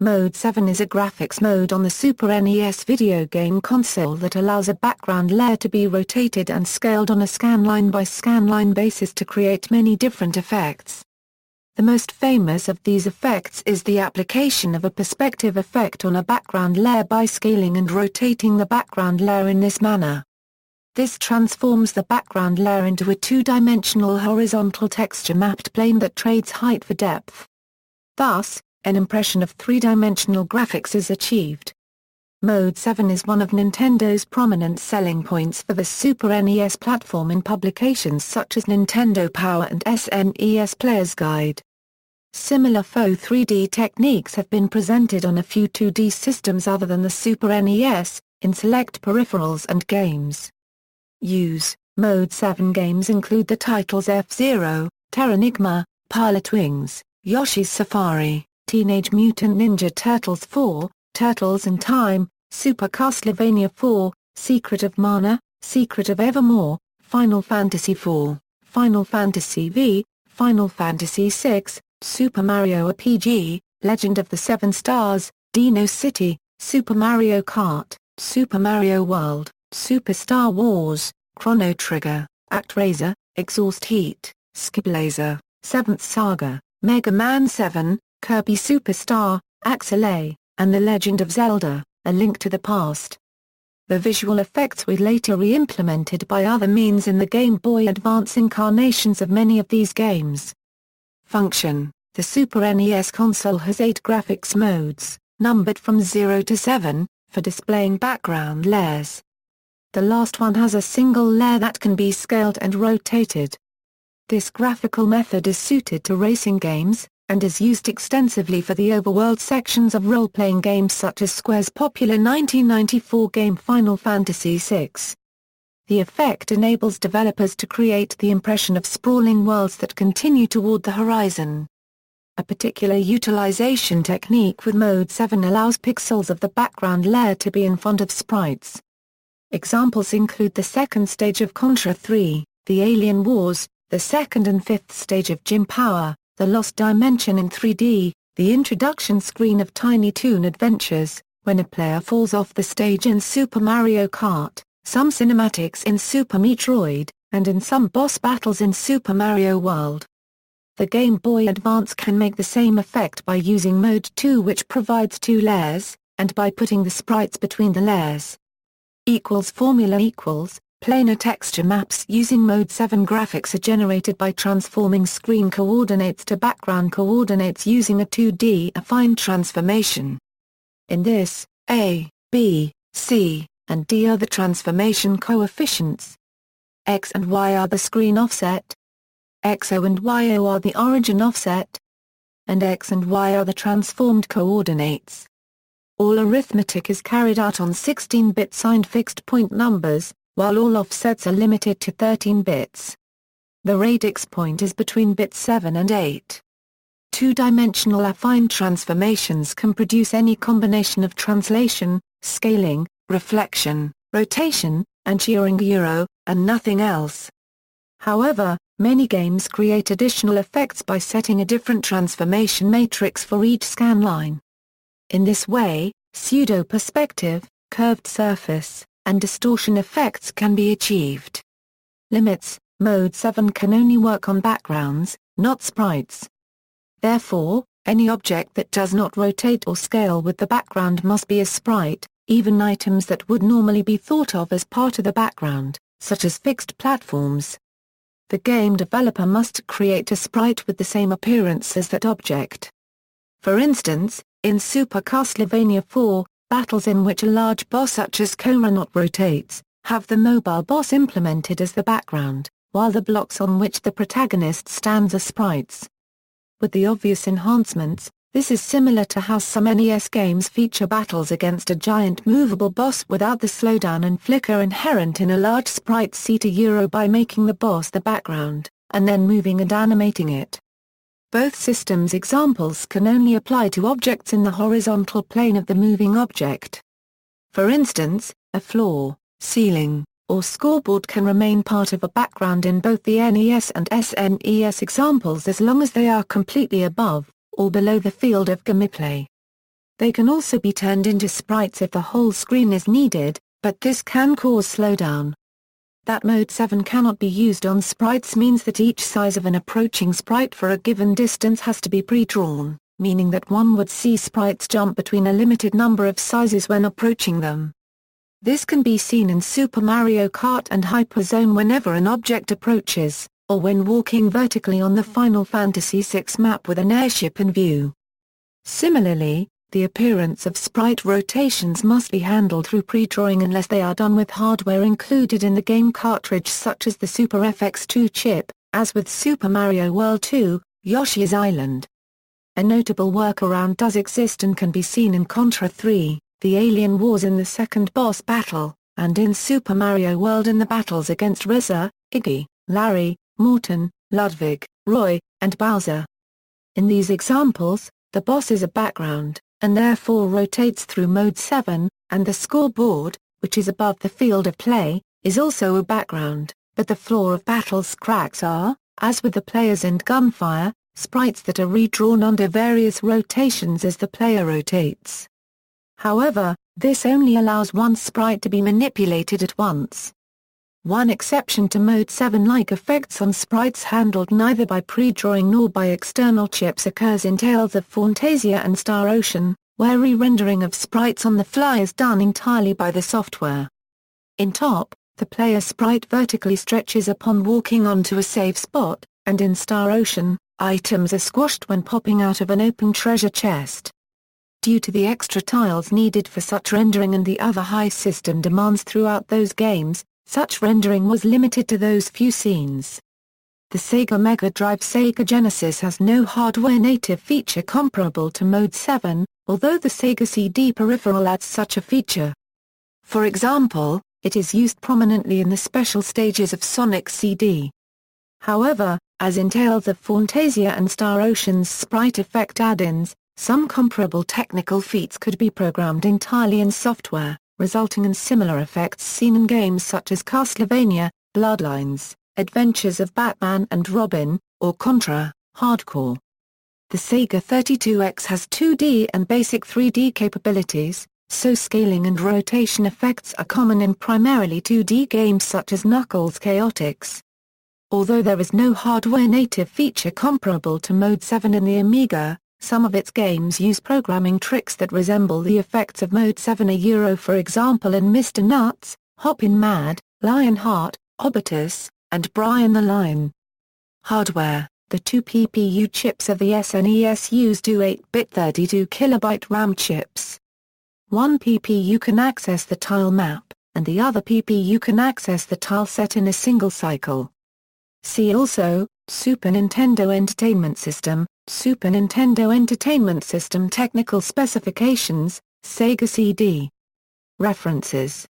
Mode 7 is a graphics mode on the Super NES video game console that allows a background layer to be rotated and scaled on a scanline-by-scanline basis to create many different effects. The most famous of these effects is the application of a perspective effect on a background layer by scaling and rotating the background layer in this manner. This transforms the background layer into a two-dimensional horizontal texture-mapped plane that trades height for depth. Thus, an impression of three-dimensional graphics is achieved. Mode 7 is one of Nintendo's prominent selling points for the Super NES platform in publications such as Nintendo Power and SNES Player's Guide. Similar faux 3D techniques have been presented on a few 2D systems other than the Super NES, in select peripherals and games. Mode 7 games include the titles F-Zero, Terranigma, Pilot Wings, Yoshi's Safari, Teenage Mutant Ninja Turtles 4, Turtles in Time, Super Castlevania 4, Secret of Mana, Secret of Evermore, Final Fantasy IV, Final Fantasy V, Final Fantasy VI, Super Mario RPG, Legend of the Seven Stars, Dino City, Super Mario Kart, Super Mario World, Super Star Wars, Chrono Trigger, ActRaiser, Exhaust Heat, Skiblazer, Seventh Saga, Mega Man 7, Kirby Superstar, Axelay, and The Legend of Zelda, A Link to the Past. The visual effects were later re-implemented by other means in the Game Boy Advance incarnations of many of these games. Function: the Super NES console has 8 graphics modes, numbered from 0 to 7, for displaying background layers. The last one has a single layer that can be scaled and rotated. This graphical method is suited to racing games, and is used extensively for the overworld sections of role-playing games such as Square's popular 1994 game Final Fantasy VI. The effect enables developers to create the impression of sprawling worlds that continue toward the horizon. A particular utilization technique with Mode 7 allows pixels of the background layer to be in front of sprites. Examples include the second stage of Contra 3, The Alien Wars, the second and fifth stage of Jim Power, The Lost Dimension in 3D, the introduction screen of Tiny Toon Adventures, when a player falls off the stage in Super Mario Kart, some cinematics in Super Metroid, and in some boss battles in Super Mario World. The Game Boy Advance can make the same effect by using Mode 2, which provides 2 layers, and by putting the sprites between the layers. Formula equals. Planar texture maps using Mode 7 graphics are generated by transforming screen coordinates to background coordinates using a 2D affine transformation. In this, A, B, C, and D are the transformation coefficients. X and Y are the screen offset. XO and YO are the origin offset. And X and Y are the transformed coordinates. All arithmetic is carried out on 16-bit signed fixed-point numbers, while all offsets are limited to 13 bits. The radix point is between bits 7 and 8. Two-dimensional affine transformations can produce any combination of translation, scaling, reflection, rotation, and shearing, and nothing else. However, many games create additional effects by setting a different transformation matrix for each scanline. In this way, pseudo-perspective, curved surface, and distortion effects can be achieved. Limits: Mode 7 can only work on backgrounds, not sprites. Therefore, any object that does not rotate or scale with the background must be a sprite, even items that would normally be thought of as part of the background, such as fixed platforms. The game developer must create a sprite with the same appearance as that object. For instance, in Super Castlevania 4, battles in which a large boss such as Koronot rotates, have the mobile boss implemented as the background, while the blocks on which the protagonist stands are sprites. With the obvious enhancements, this is similar to how some NES games feature battles against a giant movable boss without the slowdown and flicker inherent in a large sprite seat by making the boss the background, and then moving and animating it. Both systems' examples can only apply to objects in the horizontal plane of the moving object. For instance, a floor, ceiling, or scoreboard can remain part of a background in both the NES and SNES examples as long as they are completely above, or below the field of gameplay. They can also be turned into sprites if the whole screen is needed, but this can cause slowdown. That Mode 7 cannot be used on sprites means that each size of an approaching sprite for a given distance has to be pre-drawn, meaning that one would see sprites jump between a limited number of sizes when approaching them. This can be seen in Super Mario Kart and Hyper Zone whenever an object approaches, or when walking vertically on the Final Fantasy VI map with an airship in view. Similarly, the appearance of sprite rotations must be handled through pre-drawing unless they are done with hardware included in the game cartridge such as the Super FX2 chip, as with Super Mario World 2, Yoshi's Island. A notable workaround does exist and can be seen in Contra 3, the Alien Wars in the second boss battle, and in Super Mario World in the battles against Rizza, Iggy, Larry, Morton, Ludwig, Roy, and Bowser. In these examples, the boss is a background, and therefore rotates through Mode 7, and the scoreboard, which is above the field of play, is also a background, but the floor of battle cracks are, as with the players in Gunfire, sprites that are redrawn under various rotations as the player rotates. However, this only allows one sprite to be manipulated at once. One exception to Mode 7-like effects on sprites handled neither by pre-drawing nor by external chips occurs in Tales of Phantasia and Star Ocean, where re-rendering of sprites on the fly is done entirely by the software. In Top, the player sprite vertically stretches upon walking onto a safe spot, and in Star Ocean, items are squashed when popping out of an open treasure chest. Due to the extra tiles needed for such rendering and the other high system demands throughout those games, such rendering was limited to those few scenes. The Sega Mega Drive Sega Genesis has no hardware-native feature comparable to Mode 7, although the Sega CD peripheral adds such a feature. For example, it is used prominently in the special stages of Sonic CD. However, as in Tales of Phantasia and Star Ocean's sprite effect add-ins, some comparable technical feats could be programmed entirely in software, resulting in similar effects seen in games such as Castlevania, Bloodlines, Adventures of Batman and Robin, or Contra, Hardcore. The Sega 32X has 2D and basic 3D capabilities, so scaling and rotation effects are common in primarily 2D games such as Knuckles Chaotix. Although there is no hardware-native feature comparable to Mode 7 in the Amiga, some of its games use programming tricks that resemble the effects of Mode 7 for example in Mr. Nuts, Hoppin' Mad, Lionheart, Obitus, and Brian the Lion. Hardware: the two PPU chips of the SNES use two 8-bit 32KB RAM chips. One PPU can access the tile map, and the other PPU can access the tile set in a single cycle. See also, Super Nintendo Entertainment System, Super Nintendo Entertainment System Technical Specifications, Sega CD. References